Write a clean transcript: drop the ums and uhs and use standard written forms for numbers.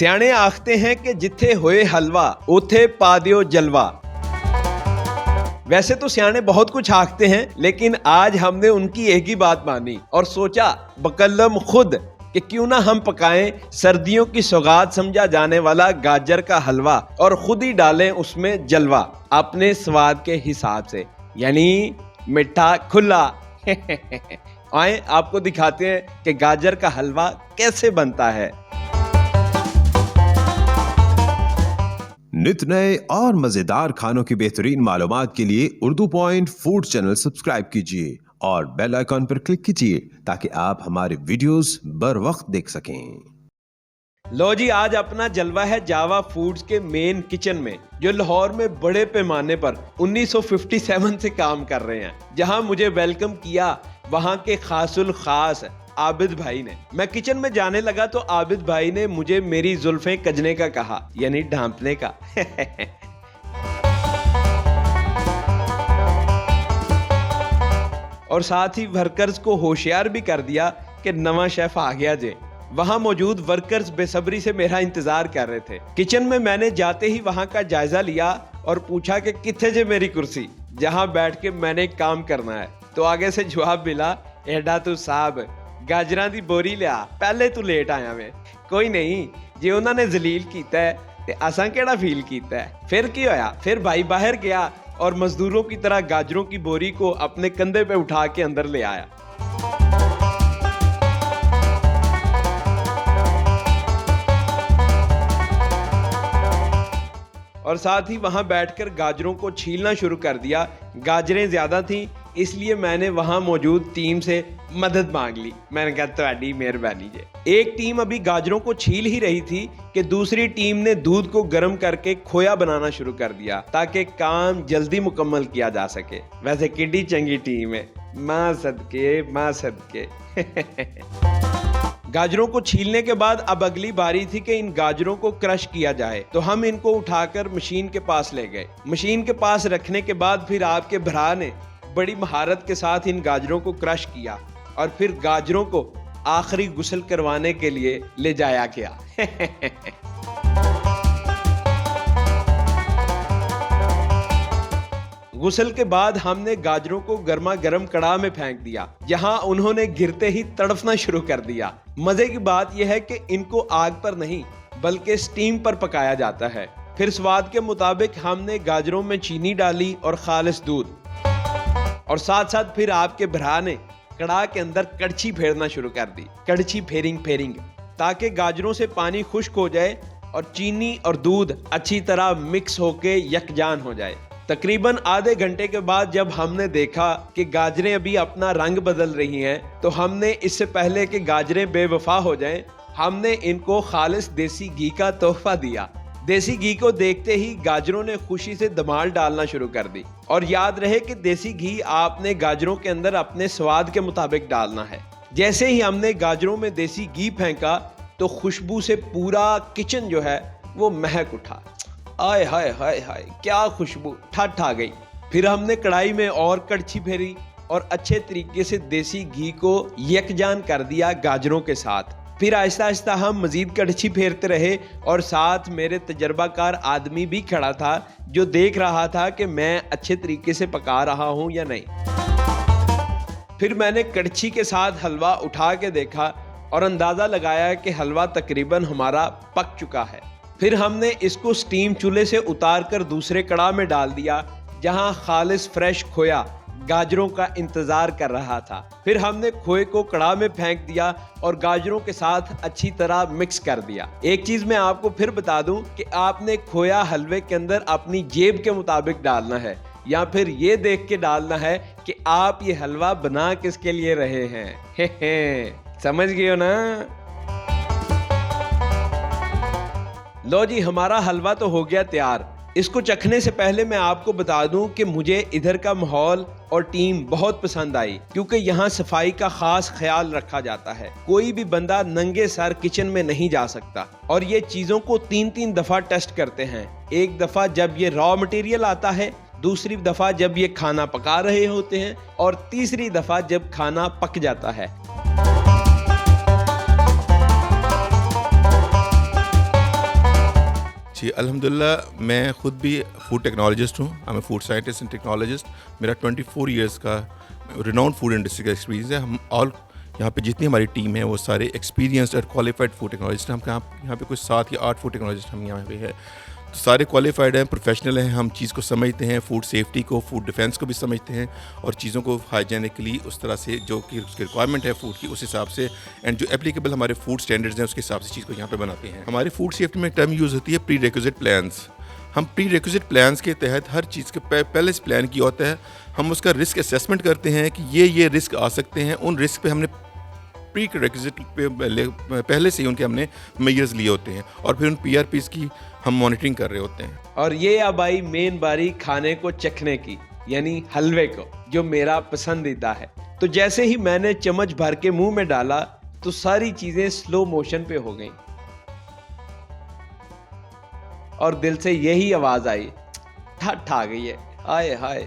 सियाणे आखते हैं कि जिथे होए हलवा उथे पा दियो जलवा। वैसे तो सियाणे बहुत कुछ आखते हैं, लेकिन आज हमने उनकी एक ही बात मानी और सोचा बकल्लम खुद कि क्यों ना हम पकाएं सर्दियों की सौगात समझा जाने वाला गाजर का हलवा और खुद ही डालें उसमें जलवा अपने स्वाद के हिसाब से, यानी मीठा खुला। आए आपको दिखाते हैं कि गाजर का हलवा कैसे बनता है। नित नए और मजेदार खानों की बेहतरीन मालूमात के लिए Urdu point food channel subscribe कीजिए और बेल आइकॉन पर क्लिक कीजिए ताकि आप हमारे वीडियोस बर वक्त देख सकें। लो जी, आज अपना जलवा है जावा फूड्स के मेन किचन में, जो लाहौर में बड़े पैमाने पर 1957 से काम कर रहे हैं। जहां मुझे वेलकम किया वहां के खासुल खास आबिद भाई ने। मैं किचन में जाने लगा तो आबिद भाई ने मुझे मेरी जुल्फें कजने का कहा, यानी ढांपने का। और साथ ही वर्कर्स को होशियार भी कर दिया कि नवा शेफ आ गया जे। वहां मौजूद वर्कर्स बेसब्री से मेरा इंतजार कर रहे थे। किचन में मैंने जाते ही वहां का जायजा लिया और पूछा कि किथे जे मेरी कुर्सी जहां बैठ के मैंने काम करना है। तो आगे से जवाब मिला, एडा तू साहब गाजरां दी बोरी लिया, पहले तू लेट आया मैं। कोई नहीं, जे उन्होंने जलील कीता है ते असां केड़ा फील कीता है। फिर की होया, फिर भाई बाहर गया और मजदूरों की तरह गाजरों की बोरी को अपने कंधे पे उठा के अंदर ले आया। और साथ ही वहां बैठकर गाजरों को छीलना शुरू कर दिया। गाजरें ज्यादा थीं, इसलिए मैंने वहां मौजूद टीम से मदद मांग ली। मैंने कहा तुम्हारी मेहरबानी जे। एक टीम अभी गाजरों को छील ही रही थी कि दूसरी टीम ने दूध को गर्म करके खोया बनाना शुरू कर दिया ताकि काम जल्दी मुकम्मल किया जा सके। वैसे किड्डी चंगी टीम है, माँ सदके माँ सदके। गाजरों को छीलने के बाद अब अगली बारी थी कि इन गाजरों को क्रश किया जाए। तो हम इनको उठाकर मशीन के पास ले गए। मशीन के पास रखने के बाद फिर आपके भरा ने बड़ी महारत के साथ इन गाजरों को क्रश किया और फिर गाजरों को आखिरी गुस्ल करवाने के लिए ले जाया गया। गुस्ल के बाद हमने गाजरों को गर्मा गर्म कड़ाह में फेंक दिया, जहां उन्होंने गिरते ही तड़फना शुरू कर दिया। मजे की बात यह है कि इनको आग पर नहीं बल्कि स्टीम पर पकाया जाता है। फिर स्वाद के मुताबिक हमने गाजरों में चीनी डाली और खालिस दूध, और साथ साथ फिर आपके भरा ने कड़ाह के अंदर कड़छी फेरना शुरू कर दी। कड़छी फेरिंग ताकि गाजरों से पानी खुश्क हो जाए और चीनी और दूध अच्छी तरह मिक्स होके यकजान हो जाए। तकरीबन आधे घंटे के बाद जब हमने देखा कि गाजरें अभी अपना रंग बदल रही हैं, तो हमने इससे पहले कि गाजरें बेवफा हो जाएं, हमने इनको खालिस देसी घी का तोहफा दिया। देसी घी को देखते ही गाजरों ने खुशी से धमाल डालना शुरू कर दी। और याद रहे कि देसी घी आपने गाजरों के अंदर अपने स्वाद के मुताबिक डालना है। जैसे ही हमने गाजरों में देसी घी फेंका तो खुशबू से पूरा किचन जो है वो महक उठा। आय हाय हाय हाय, क्या खुशबू ठट आ गई। फिर हमने कढ़ाई में और कड़छी फेरी और अच्छे तरीके से देसी घी को यकजान कर दिया गाजरों के साथ। फिर आहिस्ता आहिस्ता हम मजीद कड़छी फेरते रहे और साथ मेरे तजर्बाकार आदमी भी खड़ा था जो देख रहा था कि मैं अच्छे तरीके से पका रहा हूं या नहीं। फिर मैंने कड़छी के साथ हलवा उठा के देखा और अंदाजा लगाया कि हलवा तकरीबन हमारा पक चुका है। फिर हमने इसको स्टीम चूल्हे से उतार कर दूसरे कड़ाह में डाल दिया, जहां खालिस फ्रेश खोया गाजरों का इंतजार कर रहा था। फिर हमने खोए को कड़ाह में फेंक दिया और गाजरों के साथ अच्छी तरह मिक्स कर दिया। एक चीज मैं आपको फिर बता दूं कि आपने खोया हलवे के अंदर अपनी जेब के मुताबिक डालना है, या फिर ये देख के डालना है कि आप ये हलवा बना किसके लिए रहे हैं। समझ गए हो ना? लो जी, हमारा हलवा तो हो गया तैयार। इसको चखने से पहले मैं आपको बता दूं कि मुझे इधर का माहौल और टीम बहुत पसंद आई, क्योंकि यहाँ सफाई का खास ख्याल रखा जाता है। कोई भी बंदा नंगे सर किचन में नहीं जा सकता और ये चीजों को 3-3 दफा टेस्ट करते हैं। एक दफा जब ये रॉ मटेरियल आता है, दूसरी दफा जब ये खाना पका रहे होते हैं, और तीसरी दफा जब खाना पक जाता है। जी, अल्हम्दुलिल्लाह मैं ख़ुद भी फूड टेक्नोलॉजिस्ट हूँ। I am a food scientist and technologist. मेरा 24 इयर्स का रिनाउंड फूड इंडस्ट्री का एक्सपीरियंस है। हम ऑल यहाँ पे जितनी हमारी टीम है वो सारे एक्सपीरियंस्ड और क्वालिफाइड फूड टेक्नोलॉजिस्ट हैं। हम यहाँ पे कुछ 7 या 8 फूड टेक्नोलॉजिस्ट हम यहाँ पे है। तो सारे क्वालिफाइड हैं, प्रोफेशनल हैं, हम चीज़ को समझते हैं, फूड सेफ्टी को, फूड डिफेंस को भी समझते हैं और चीज़ों को हाइजेनिकली उस तरह से जो कि उसकी रिक्वायरमेंट है फूड की उस हिसाब से एंड जो एप्लीकेबल हमारे फूड स्टैंडर्ड्स हैं उसके हिसाब से चीज़ को यहाँ पे बनाते हैं। हमारी फूड सेफ्टी में टर्म यूज़ होती है प्री रिक्विजिट प्लान्स। हम प्री रिक्विजिट प्लान्स के तहत हर चीज़ के पहले से प्लान किया होता है। हम उसका रिस्क असेसमेंट करते हैं कि ये रिस्क आ सकते हैं। उन रिस्क पे हमने प्री रिक्विजिट पे पहले से ही उनके हमने मेजर्स लिए होते हैं और फिर उन PRPs की हम मॉनिटरिंग कर रहे होते हैं। और ये अब आई मेन बारी खाने को चखने की, यानी हलवे को, जो मेरा पसंदीदा है। तो जैसे ही मैंने चम्मच भर के मुंह में डाला तो सारी चीजें स्लो मोशन पे हो गईं और दिल से यही आवाज आई, ठट आ गई है, आए हाय।